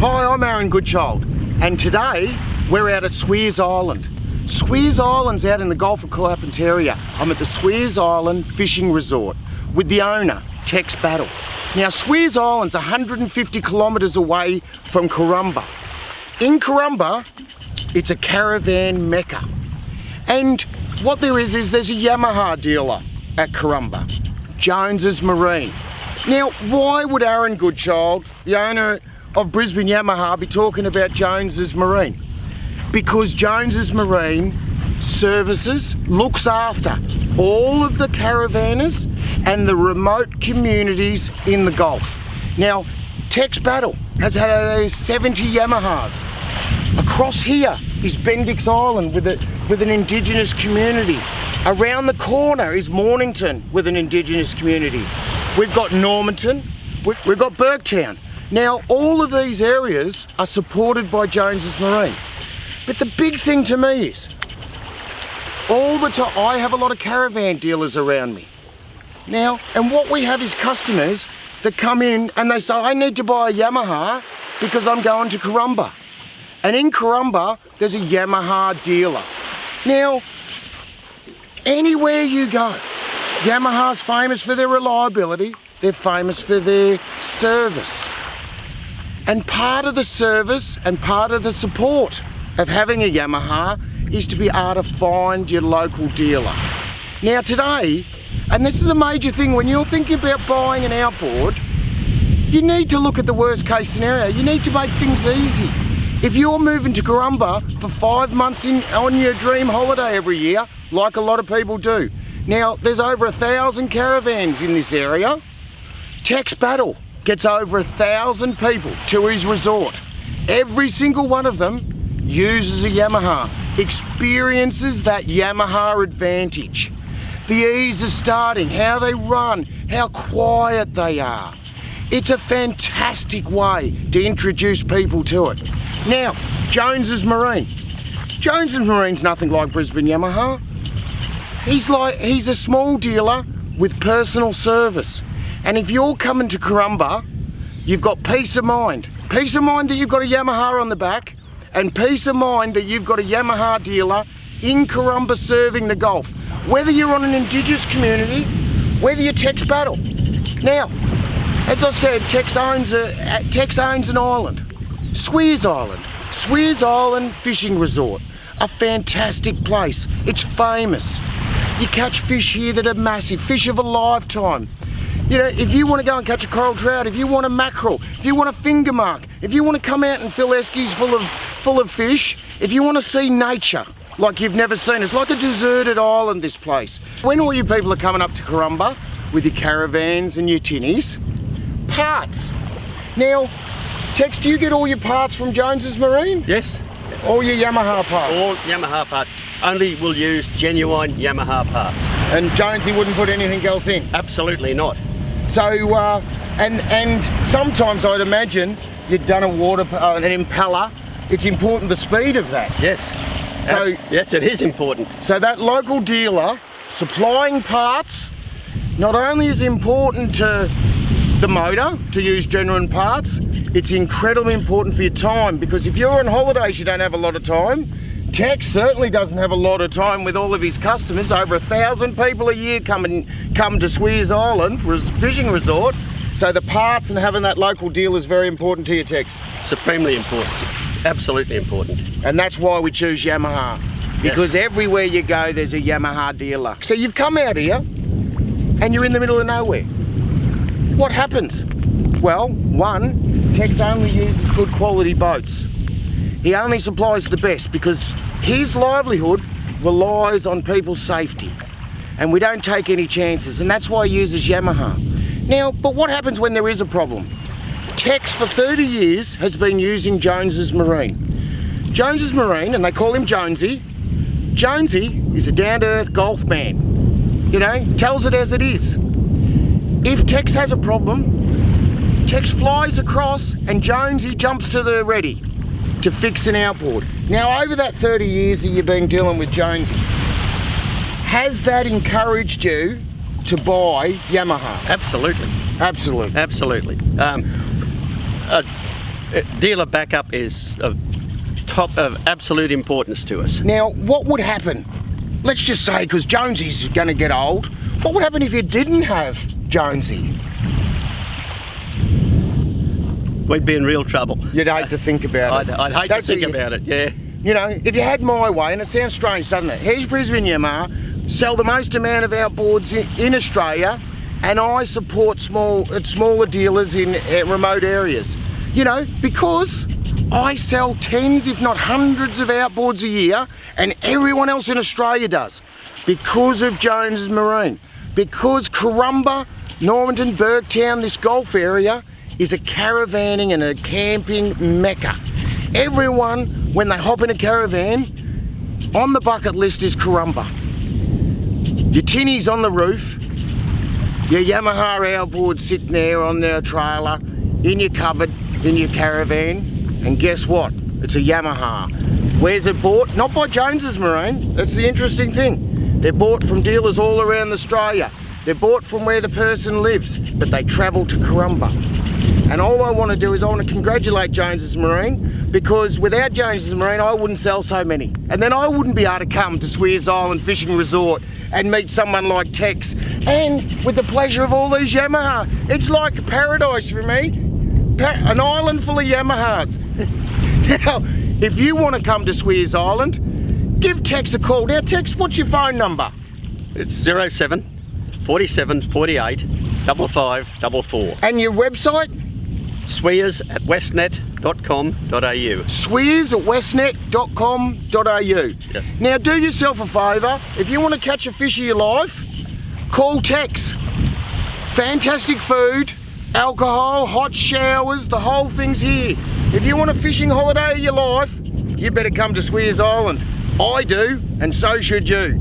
Hi, I'm Aaron Goodchild, and today we're out at Swears Island. Swears Island's out in the Gulf of Carpentaria. I'm at the Swears Island Fishing Resort with the owner, Tex Battle. Now, Swears Island's 150 kilometres away from Karumba. In Karumba, it's a caravan mecca. And what there is there's a Yamaha dealer at Karumba, Jones's Marine. Now, why would Aaron Goodchild, the owner of Brisbane Yamaha, be talking about Jones's Marine? Because Jones's Marine services, looks after all of the caravanners and the remote communities in the Gulf. Now, Tex Battle has had 70 Yamahas. Across here is Bendix Island with an Indigenous community. Around the corner is Mornington with an Indigenous community. We've got Normanton, we've got Burketown. Now, all of these areas are supported by Jones's Marine. But the big thing to me is, all the time, I have a lot of caravan dealers around me. Now, and what we have is customers that come in and they say, I need to buy a Yamaha because I'm going to Karumba. And in Karumba, there's a Yamaha dealer. Now, anywhere you go, Yamaha's famous for their reliability, they're famous for their service. And part of the service and part of the support of having a Yamaha is to be able to find your local dealer. Now today, and this is a major thing, when you're thinking about buying an outboard, you need to look at the worst case scenario. You need to make things easy. If you're moving to Karumba for 5 months on your dream holiday every year, like a lot of people do. Now, there's over 1,000 caravans in this area. Tex Battle gets over 1,000 people to his resort. Every single one of them uses a Yamaha, experiences that Yamaha advantage. The ease of starting, how they run, how quiet they are. It's a fantastic way to introduce people to it. Now, Jones's Marine. Jones's Marine's nothing like Brisbane Yamaha. He's a small dealer with personal service. And if you're coming to Karumba, you've got peace of mind. Peace of mind that you've got a Yamaha on the back, and peace of mind that you've got a Yamaha dealer in Karumba serving the Gulf. Whether you're on an Indigenous community, whether you're Tex Battle. Now, as I said, Tex owns an island, Swears Island. Swears Island Fishing Resort, a fantastic place. It's famous. You catch fish here that are massive, fish of a lifetime. You know, if you want to go and catch a coral trout, if you want a mackerel, if you want a finger mark, if you want to come out and fill eskies full of fish, if you want to see nature like you've never seen, it's like a deserted island, this place. When all you people are coming up to Karumba with your caravans and your tinnies, parts. Now, Tex, do you get all your parts from Jones's Marine? Yes. All your Yamaha parts? All Yamaha parts. Only will use genuine Yamaha parts. And Jonesy wouldn't put anything else in? Absolutely not. So, and sometimes I'd imagine you've done an impeller. It's important the speed of that. Yes. So yes, it is important. So that local dealer supplying parts not only is important to the motor, to use genuine parts, it's incredibly important for your time, because if you're on holidays you don't have a lot of time. Tex certainly doesn't have a lot of time with all of his customers. Over 1,000 people a year come to Swears Island Fishing Resort. So the parts and having that local deal is very important to you, Tex. Supremely important. Absolutely important. And that's why we choose Yamaha. Because everywhere you go there's a Yamaha dealer. So you've come out here and you're in the middle of nowhere. What happens? Well, one, Tex only uses good quality boats. He only supplies the best because his livelihood relies on people's safety. And we don't take any chances, and that's why he uses Yamaha. Now, but what happens when there is a problem? Tex for 30 years has been using Jones's Marine. Jones's Marine, and they call him Jonesy. Jonesy is a down-to-earth golf man. You know, tells it as it is. If Tex has a problem, Tex flies across and Jonesy jumps to the ready to fix an outboard. Now, over that 30 years that you've been dealing with Jonesy, has that encouraged you to buy Yamaha? Absolutely. Absolutely. Absolutely. Dealer backup is of absolute importance to us. Now, what would happen? Let's just say, because Jonesy's going to get old, what would happen if you didn't have Jonesy? We'd be in real trouble. You'd hate to think about it. I'd hate to think about it, yeah. You know, if you had my way, and it sounds strange, doesn't it? Here's Brisbane Yamaha, sell the most amount of outboards in Australia, and I support smaller dealers in remote areas. You know, because I sell tens, if not hundreds of outboards a year, and everyone else in Australia does. Because of Jones Marine. Because Karumba, Normanton, Burgtown, this Gulf area, is a caravanning and a camping mecca. Everyone, when they hop in a caravan, on the bucket list is Karumba. Your tinnies on the roof, your Yamaha outboard sitting there on their trailer, in your cupboard, in your caravan, and guess what? It's a Yamaha. Where's it bought? Not by Jones's Marine. That's the interesting thing. They're bought from dealers all around Australia. They're bought from where the person lives, but they travel to Karumba. And all I want to do is I want to congratulate Jones's Marine, because without Jones's Marine I wouldn't sell so many. And then I wouldn't be able to come to Swears Island Fishing Resort and meet someone like Tex, and with the pleasure of all these Yamaha. It's like paradise for me. An island full of Yamahas. Now, if you want to come to Swears Island, give Tex a call. Now Tex, what's your phone number? It's 07 47 48 5544. And your website? swears@westnet.com.au. swears@westnet.com.au. Yes. Now do yourself a favour, if you want to catch a fish of your life, call Tex. Fantastic food, alcohol, hot showers, the whole thing's here. If you want a fishing holiday of your life, you better come to Swears Island. I do, and so should you.